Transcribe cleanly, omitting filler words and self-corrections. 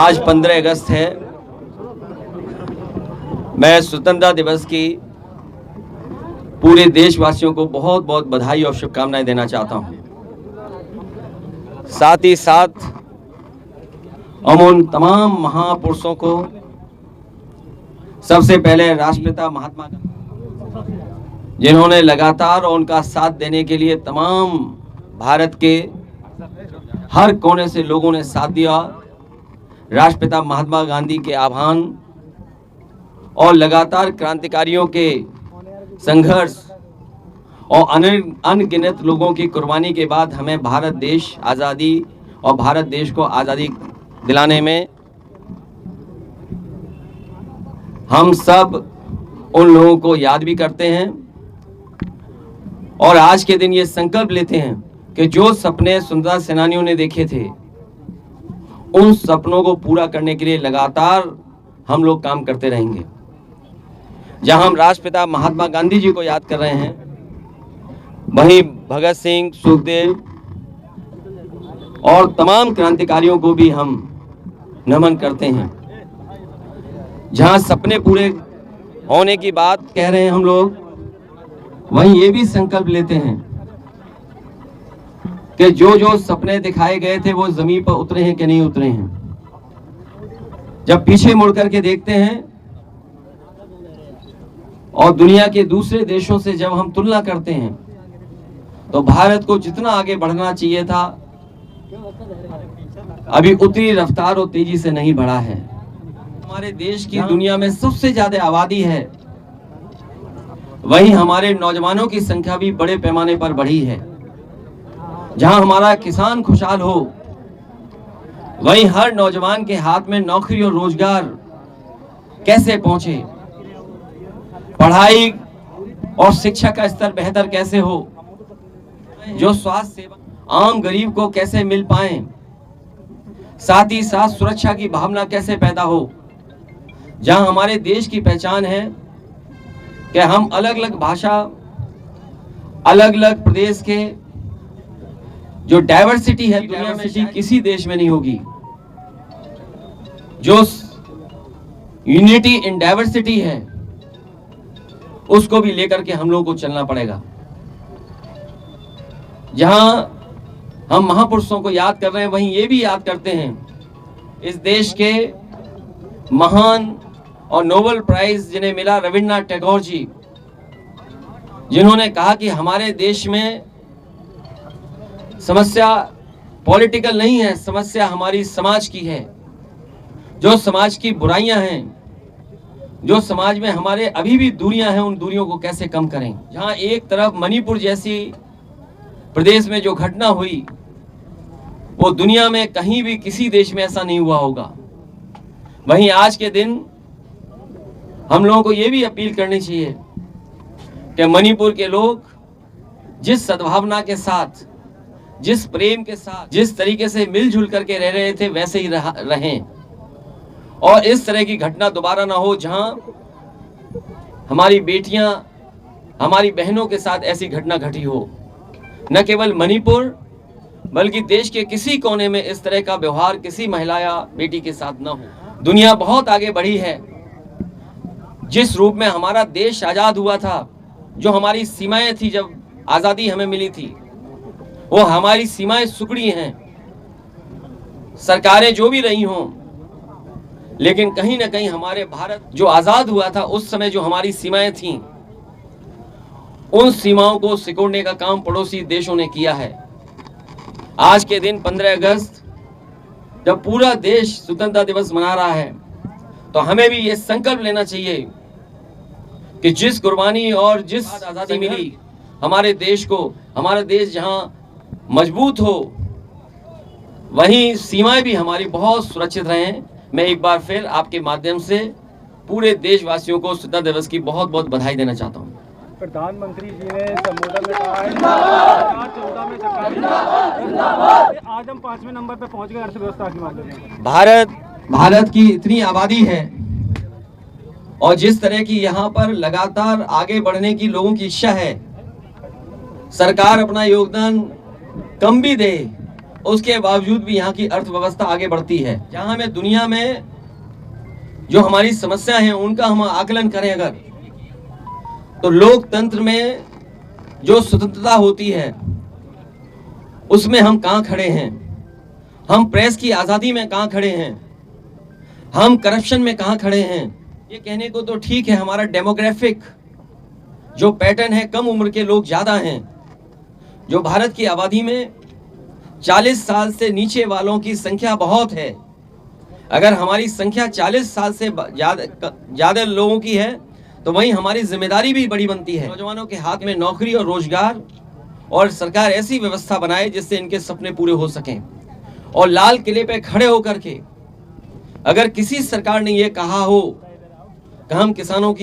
आज 15 अगस्त है। मैं स्वतंत्रता दिवस की पूरे देशवासियों को बहुत बहुत बधाई और शुभकामनाएं देना चाहता हूं। साथ ही साथ हम उन तमाम महापुरुषों को, सबसे पहले राष्ट्रपिता महात्मा गांधी, जिन्होंने लगातार और उनका साथ देने के लिए तमाम भारत के हर कोने से लोगों ने साथ दिया। राष्ट्रपिता महात्मा गांधी के आह्वान और लगातार क्रांतिकारियों के संघर्ष और अनगिनत लोगों की कुर्बानी के बाद हमें भारत देश आज़ादी और भारत देश को आज़ादी दिलाने में हम सब उन लोगों को याद भी करते हैं और आज के दिन ये संकल्प लेते हैं कि जो सपने स्वतंत्रता सेनानियों ने देखे थे, उन सपनों को पूरा करने के लिए लगातार हम लोग काम करते रहेंगे। जहां हम राष्ट्रपिता महात्मा गांधी जी को याद कर रहे हैं, वहीं भगत सिंह, सुखदेव और तमाम क्रांतिकारियों को भी हम नमन करते हैं। जहां सपने पूरे होने की बात कह रहे हैं हम लोग, वहीं ये भी संकल्प लेते हैं कि जो जो सपने दिखाए गए थे वो जमीन पर उतरे हैं कि नहीं उतरे हैं। जब पीछे मुड़ करके देखते हैं और दुनिया के दूसरे देशों से जब हम तुलना करते हैं, तो भारत को जितना आगे बढ़ना चाहिए था, अभी उतनी रफ्तार और तेजी से नहीं बढ़ा है। हमारे देश की दुनिया में सबसे ज्यादा आबादी है, वहीं हमारे नौजवानों की संख्या भी बड़े पैमाने पर बढ़ी है। जहां हमारा किसान खुशहाल हो, वहीं हर नौजवान के हाथ में नौकरी और रोजगार कैसे पहुंचे, पढ़ाई और शिक्षा का स्तर बेहतर कैसे हो, जो स्वास्थ्य सेवा आम गरीब को कैसे मिल पाए, साथ ही साथ सुरक्षा की भावना कैसे पैदा हो। जहां हमारे देश की पहचान है कि हम अलग अलग भाषा, अलग अलग प्रदेश के, जो डाइवर्सिटी है दुनिया में किसी देश में नहीं होगी। जो यूनिटी इन डाइवर्सिटी है, उसको भी लेकर के हम लोगों को चलना पड़ेगा। जहां हम महापुरुषों को याद कर रहे हैं, वहीं ये भी याद करते हैं इस देश के महान और नोबेल प्राइज जिन्हें मिला, रविन्द्रनाथ टैगोर जी, जिन्होंने कहा कि हमारे देश में समस्या पॉलिटिकल नहीं है, समस्या हमारी समाज की है। जो समाज की बुराइयां हैं, जो समाज में हमारे अभी भी दूरियां हैं, उन दूरियों को कैसे कम करें। जहां एक तरफ मणिपुर जैसी प्रदेश में जो घटना हुई, वो दुनिया में कहीं भी किसी देश में ऐसा नहीं हुआ होगा। वहीं आज के दिन हम लोगों को ये भी अपील करनी चाहिए कि मणिपुर के लोग जिस सद्भावना के साथ, जिस प्रेम के साथ, जिस तरीके से मिलजुल करके रह रहे थे, वैसे ही रहें और इस तरह की घटना दोबारा ना हो। जहां हमारी बेटियां, हमारी बहनों के साथ ऐसी घटना घटी हो। न केवल मणिपुर, बल्कि देश के किसी कोने में इस तरह का व्यवहार किसी महिला या बेटी के साथ ना हो। दुनिया बहुत आगे बढ़ी है। जिस रूप में हमारा देश आजाद हुआ था, जो हमारी सीमाएं थी, जब आजादी हमें मिली थी, वो हमारी सीमाएं सुकड़ी हैं। सरकारें जो भी रही हों, लेकिन कहीं ना कहीं हमारे भारत जो आजाद हुआ था, उस समय जो हमारी सीमाएं थीं, उन सीमाओं को सिकोड़ने का काम पड़ोसी देशों ने किया है। आज के दिन 15 अगस्त, जब पूरा देश स्वतंत्रता दिवस मना रहा है, तो हमें भी ये संकल्प लेना चाहिए कि जिस कुर्बानी और जिस आजादी मिली हमारे देश को, हमारा देश जहां मजबूत हो, वहीं सीमाएं भी हमारी बहुत सुरक्षित रहें। मैं एक बार फिर आपके माध्यम से पूरे देशवासियों को स्वतंत्रता दिवस की बहुत बहुत बधाई देना चाहता हूं। प्रधानमंत्री जी ने संबोधन में कहा है 2014 में सरकार, आज हम 5वें नंबर पे पहुंच गए अर्थव्यवस्था के मामले में। भारत की इतनी आबादी है और जिस तरह की यहाँ पर लगातार आगे बढ़ने की लोगों की इच्छा है, सरकार अपना योगदान कम भी दे उसके बावजूद भी यहाँ की अर्थव्यवस्था आगे बढ़ती है। जहाँ हमें दुनिया में जो हमारी समस्या है उनका हम आकलन करें अगर, तो लोकतंत्र में जो स्वतंत्रता होती है उसमें हम कहाँ खड़े हैं, हम प्रेस की आज़ादी में कहाँ खड़े हैं, हम करप्शन में कहाँ खड़े हैं। ये कहने को तो ठीक है, हमारा डेमोग्राफिक जो पैटर्न है, कम उम्र के लोग ज़्यादा हैं। जो भारत की आबादी में 40 साल से नीचे वालों की संख्या बहुत है। अगर हमारी संख्या 40 साल से ज़्यादा लोगों की है तो वहीं हमारी जिम्मेदारी भी बड़ी बनती है। नौजवानों के हाथ में नौकरी और रोजगार, और सरकार ऐसी व्यवस्था बनाए जिससे इनके सपने पूरे हो सकें। और लाल किले पे खड़े होकर के अगर किसी सरकार ने ये कहा हो कि हम किसानों की